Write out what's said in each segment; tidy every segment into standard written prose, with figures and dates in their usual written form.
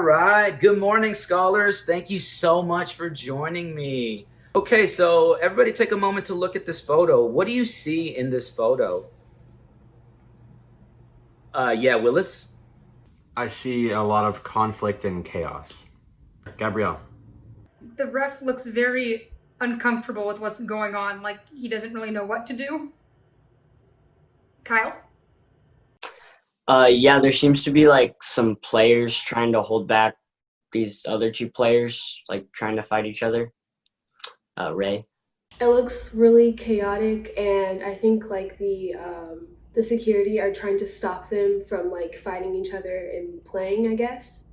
right. Good morning, scholars. Thank you so much for joining me. Okay, so everybody take a moment to look at this photo. What do you see in this photo? Yeah, Willis? I see a lot of conflict and chaos. Gabrielle. The ref looks very uncomfortable with what's going on, like he doesn't really know what to do. Kyle? Yeah, there seems to be like some players trying to hold back these other two players, like trying to fight each other. Ray. It looks really chaotic, and I think like the security are trying to stop them from like fighting each other and playing, I guess.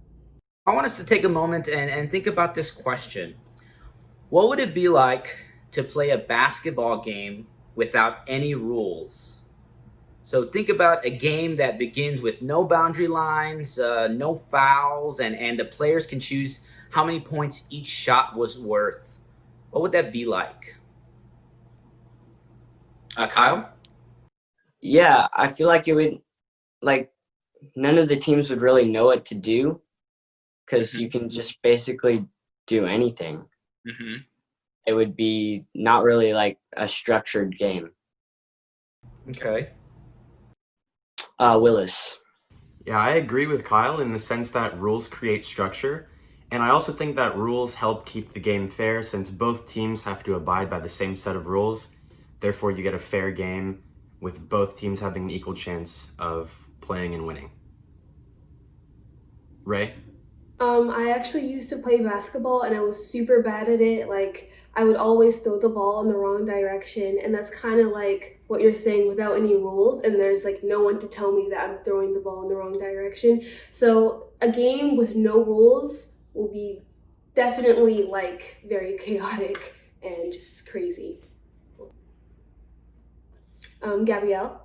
I want us to take a moment and think about this question. What would it be like to play a basketball game without any rules? So think about a game that begins with no boundary lines, no fouls, and the players can choose how many points each shot was worth. What would that be like? Kyle? Yeah, I feel like it would, like, none of the teams would really know what to do because you can just basically do anything. Mm-hmm. It would be not really like a structured game. Okay. Willis. Yeah, I agree with Kyle in the sense that rules create structure. And I also think that rules help keep the game fair since both teams have to abide by the same set of rules. Therefore, you get a fair game with both teams having an equal chance of playing and winning. Ray? I actually used to play basketball and I was super bad at it. Like, I would always throw the ball in the wrong direction, and that's kind of like what you're saying without any rules, and there's like no one to tell me that I'm throwing the ball in the wrong direction. So, a game with no rules will be definitely like very chaotic and just crazy. Gabrielle?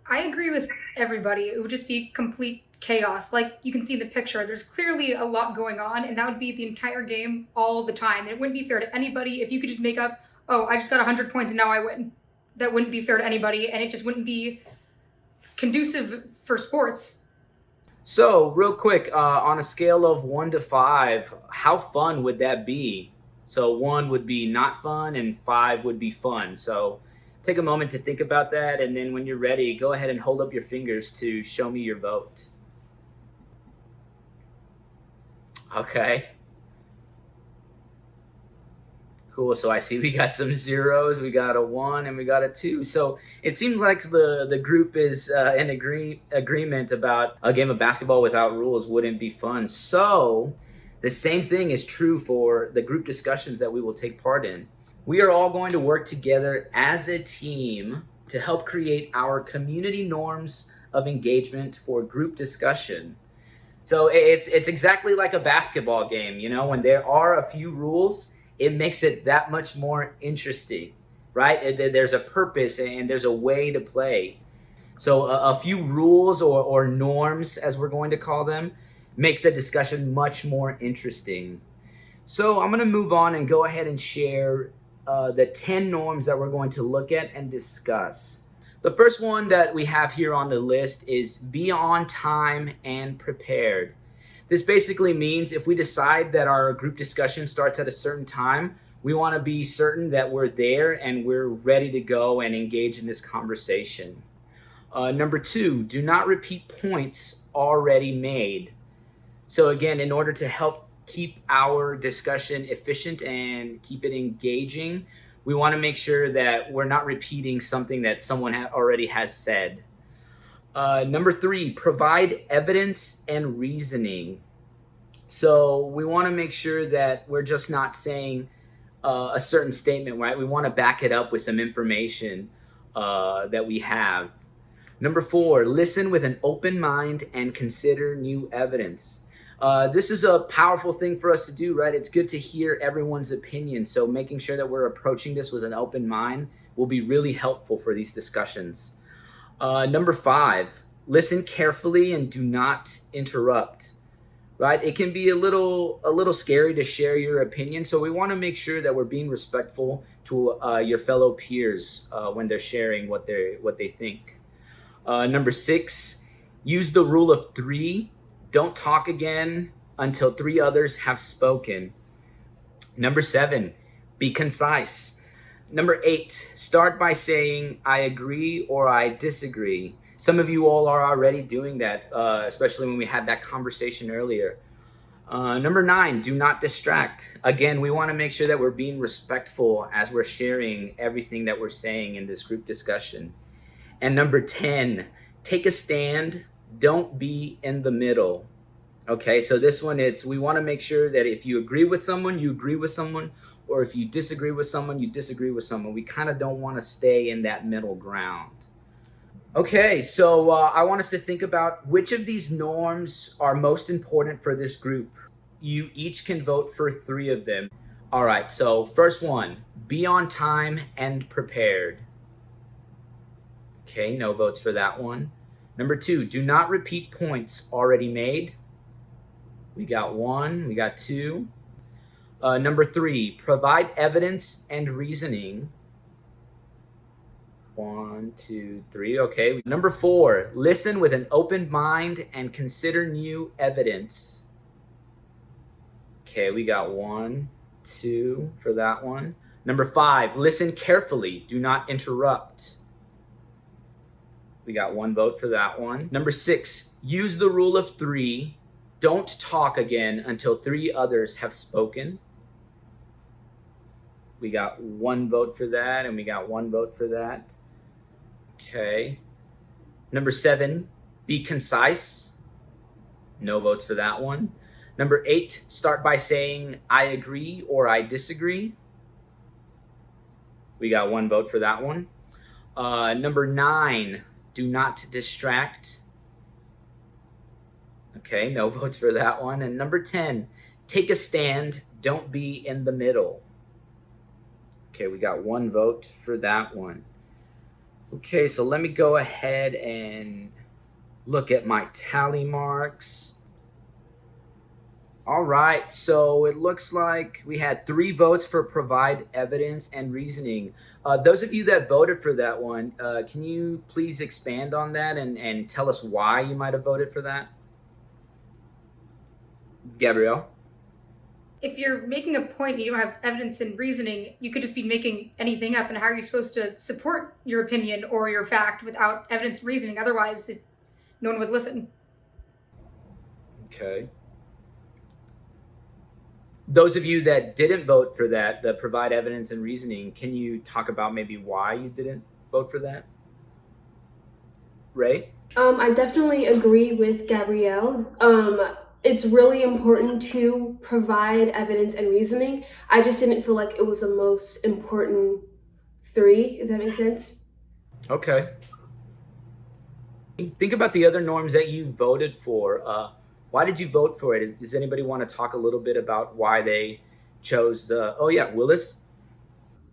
I agree with everybody. It would just be complete chaos. Like you can see the picture, there's clearly a lot going on, and that would be the entire game all the time. And it wouldn't be fair to anybody if you could just make up, oh, I just got 100 points and now I win. That wouldn't be fair to anybody, and it just wouldn't be conducive for sports. So, real quick, on a scale of 1 to 5, how fun would that be? So, 1 would be not fun, and 5 would be fun. So, take a moment to think about that, and then when you're ready, go ahead and hold up your fingers to show me your vote. Okay. Cool. So I see we got some zeros, we got a 1, and we got a 2. So it seems like the group is in agreement about a game of basketball without rules wouldn't be fun. So the same thing is true for the group discussions that we will take part in. We are all going to work together as a team to help create our community norms of engagement for group discussion. So it's exactly like a basketball game, when there are a few rules, it makes it that much more interesting, right? There's a purpose and there's a way to play. So a few rules or norms, as we're going to call them, make the discussion much more interesting. So I'm going to move on and go ahead and share the 10 norms that we're going to look at and discuss. The first one that we have here on the list is be on time and prepared. This basically means if we decide that our group discussion starts at a certain time, we want to be certain that we're there and we're ready to go and engage in this conversation. Number 2, do not repeat points already made. So again, in order to help keep our discussion efficient and keep it engaging, we want to make sure that we're not repeating something that someone already has said. Number 3, provide evidence and reasoning. So we want to make sure that we're just not saying a certain statement, right? We want to back it up with some information that we have. Number 4, listen with an open mind and consider new evidence. This is a powerful thing for us to do, right? It's good to hear everyone's opinion. So making sure that we're approaching this with an open mind will be really helpful for these discussions. Number 5, listen carefully and do not interrupt, right? It can be a little scary to share your opinion. So we want to make sure that we're being respectful to your fellow peers when they're sharing what they think. Number 6, use the rule of 3. Don't talk again until three others have spoken. Number 7, be concise. Number 8, start by saying, I agree or I disagree. Some of you all are already doing that, especially when we had that conversation earlier. Number 9, do not distract. Again, we want to make sure that we're being respectful as we're sharing everything that we're saying in this group discussion. And number 10, take a stand. Don't be in the middle. Okay, so this one, we want to make sure that if you agree with someone, you agree with someone, or if you disagree with someone, you disagree with someone. We kind of don't want to stay in that middle ground. Okay, so I want us to think about which of these norms are most important for this group. You each can vote for 3 of them. All right, so first one, be on time and prepared. Okay, no votes for that one. Number 2, do not repeat points already made. We got 1, we got 2. Number 3, provide evidence and reasoning. 1, 2, 3. Okay. Number 4, listen with an open mind and consider new evidence. Okay, we got 1, 2 for that one. Number 5, listen carefully. Do not interrupt. We got 1 vote for that one. Number 6, use the rule of 3. Don't talk again until 3 others have spoken. We got 1 vote for that, and we got 1 vote for that. Okay. Number 7, be concise. No votes for that one. Number 8, start by saying, I agree or I disagree. We got 1 vote for that one. Number 9, do not distract. Okay, no votes for that one. And number 10, take a stand. Don't be in the middle. Okay, we got 1 vote for that one. Okay, so let me go ahead and look at my tally marks. All right, so it looks like we had 3 votes for provide evidence and reasoning. Those of you that voted for that one, can you please expand on that and tell us why you might have voted for that? Gabrielle? If you're making a point and you don't have evidence and reasoning, you could just be making anything up. And how are you supposed to support your opinion or your fact without evidence and reasoning? Otherwise, no one would listen. Okay. Those of you that didn't vote for that, the provide evidence and reasoning, can you talk about maybe why you didn't vote for that? Ray? I definitely agree with Gabrielle. It's really important to provide evidence and reasoning. I just didn't feel like it was the most important 3, if that makes sense. Okay. Think about the other norms that you voted for. Why did you vote for it? Does anybody want to talk a little bit about why they chose the... Oh, yeah, Willis?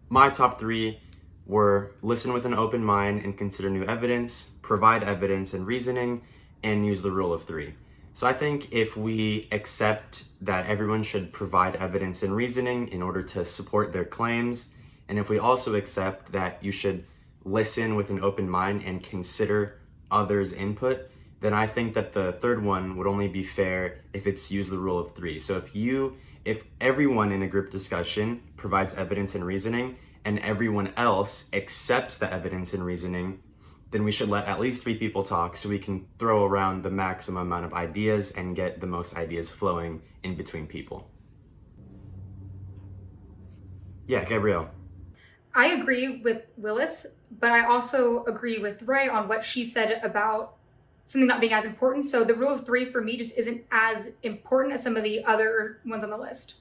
My top 3 were listen with an open mind and consider new evidence, provide evidence and reasoning, and use the rule of 3. So I think if we accept that everyone should provide evidence and reasoning in order to support their claims, and if we also accept that you should listen with an open mind and consider others' input, then I think that the third one would only be fair if it's use the rule of 3. So if everyone in a group discussion provides evidence and reasoning and everyone else accepts the evidence and reasoning, then we should let at least 3 people talk so we can throw around the maximum amount of ideas and get the most ideas flowing in between people. Yeah, Gabrielle. I agree with Willis, but I also agree with Ray on what she said about something not being as important. So the rule of 3 for me just isn't as important as some of the other ones on the list.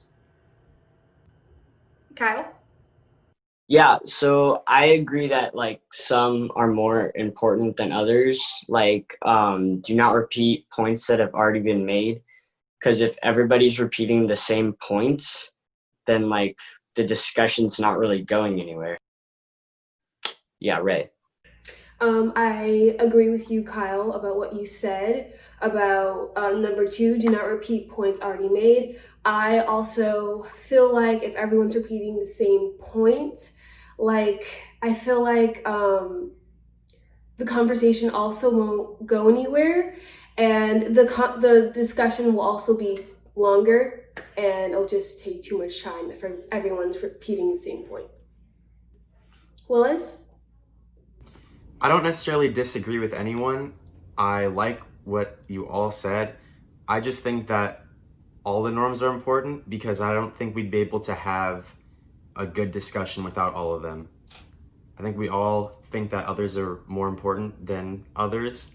Kyle? Yeah, so I agree that like some are more important than others. Like, do not repeat points that have already been made. Because if everybody's repeating the same points, then like the discussion's not really going anywhere. Yeah, Ray. I agree with you, Kyle, about what you said about number 2, do not repeat points already made. I also feel like if everyone's repeating the same point, like I feel like the conversation also won't go anywhere, and the discussion will also be longer, and it'll just take too much time if everyone's repeating the same point. Willis? I don't necessarily disagree with anyone. I like what you all said. I just think that all the norms are important because I don't think we'd be able to have a good discussion without all of them. I think we all think that others are more important than others,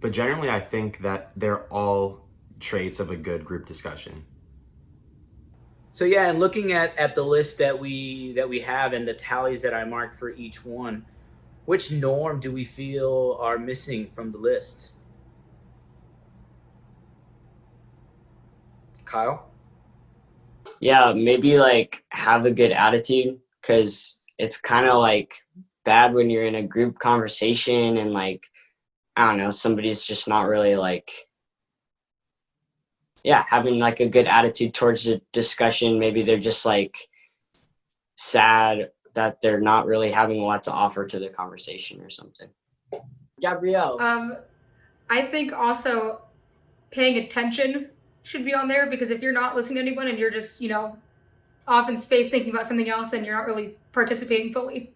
but generally I think that they're all traits of a good group discussion. So yeah, and looking at the list that we have and the tallies that I marked for each one, which norm do we feel are missing from the list? Kyle? Yeah, maybe like have a good attitude, because it's kind of like bad when you're in a group conversation and like, I don't know, somebody's just not really like, yeah, having like a good attitude towards the discussion. Maybe they're just like sad that they're not really having a lot to offer to the conversation or something. Gabrielle. I think also paying attention should be on there, because if you're not listening to anyone and you're just, off in space thinking about something else, then you're not really participating fully.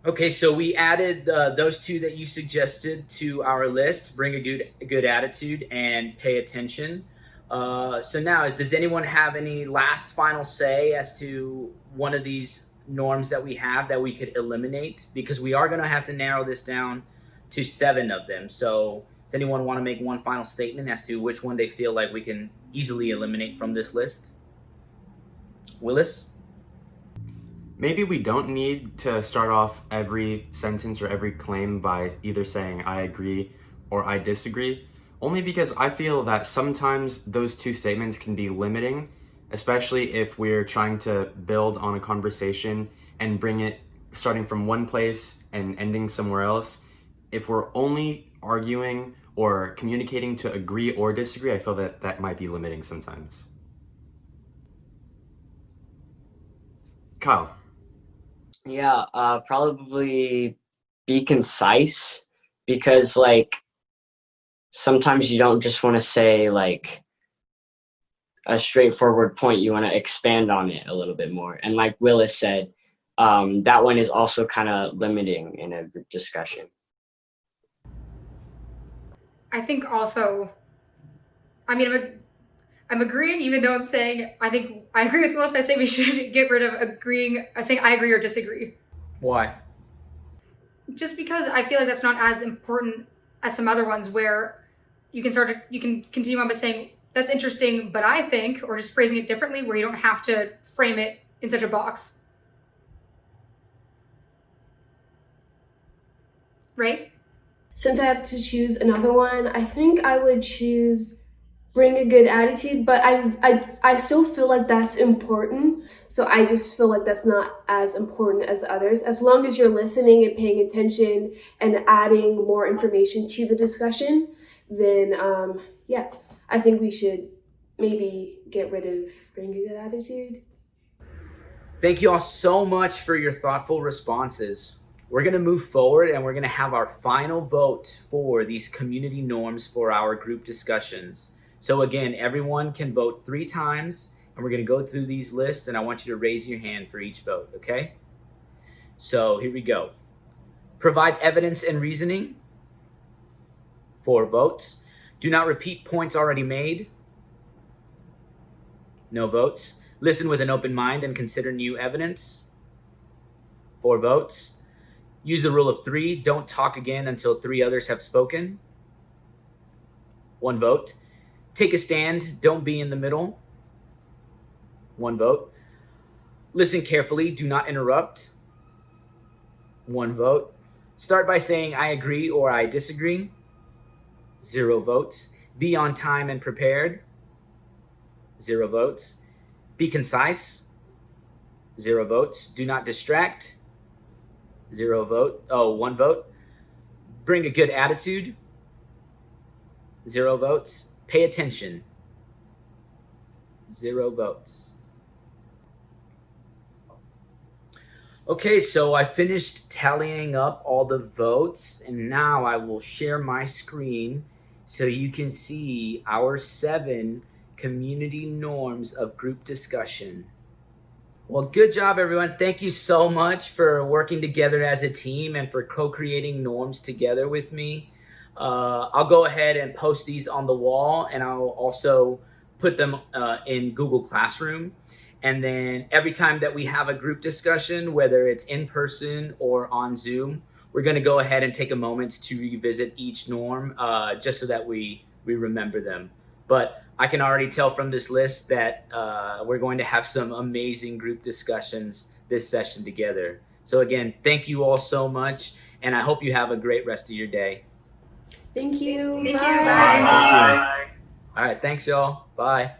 Okay, so we added those two that you suggested to our list. Bring a good attitude and pay attention. So now, does anyone have any last final say as to one of these norms that we have that we could eliminate? Because we are going to have to narrow this down to 7 of them. So does anyone want to make one final statement as to which one they feel like we can easily eliminate from this list? Willis? Maybe we don't need to start off every sentence or every claim by either saying I agree or I disagree, only because I feel that sometimes those two statements can be limiting, especially if we're trying to build on a conversation and bring it starting from one place and ending somewhere else. If we're only arguing or communicating to agree or disagree, I feel that that might be limiting sometimes. Kyle. Yeah, probably be concise, because like sometimes you don't just want to say like a straightforward point. You want to expand on it a little bit more. And like Willis said, that one is also kind of limiting in a group discussion. I think also, I mean, I'm agreeing, even though I'm saying I think I agree with Willis by saying we should get rid of saying I agree or disagree. Why? Just because I feel like that's not as important as some other ones where you can continue on by saying that's interesting, but I think, or just phrasing it differently where you don't have to frame it in such a box. Right? Since I have to choose another one, I think I would choose bring a good attitude, but I still feel like that's important. So I just feel like that's not as important as others. As long as you're listening and paying attention and adding more information to the discussion, then yeah, I think we should maybe get rid of bring a good attitude. Thank you all so much for your thoughtful responses. We're going to move forward and we're going to have our final vote for these community norms for our group discussions. So again, everyone can vote 3 times, and we're going to go through these lists, and I want you to raise your hand for each vote, okay? So here we go. Provide evidence and reasoning. 4 votes. Do not repeat points already made. No votes. Listen with an open mind and consider new evidence. 4 votes. Use the rule of 3. Don't talk again until 3 others have spoken. 1 vote. Take a stand. Don't be in the middle. 1 vote. Listen carefully. Do not interrupt. 1 vote. Start by saying I agree or I disagree. 0 votes. Be on time and prepared. 0 votes. Be concise. 0 votes. Do not distract. 0 vote. 1 vote. Bring a good attitude. 0 votes. Pay attention. 0 votes. Okay, so I finished tallying up all the votes, and now I will share my screen so you can see our 7 community norms of group discussion. Well, good job, everyone. Thank you so much for working together as a team and for co-creating norms together with me. I'll go ahead and post these on the wall, and I'll also put them in Google Classroom. And then every time that we have a group discussion, whether it's in person or on Zoom, we're going to go ahead and take a moment to revisit each norm, just so that we remember them. But I can already tell from this list that we're going to have some amazing group discussions this session together. So again, thank you all so much, and I hope you have a great rest of your day. Thank you. Thank you. Bye. Bye. Thank you. All right, thanks y'all. Bye.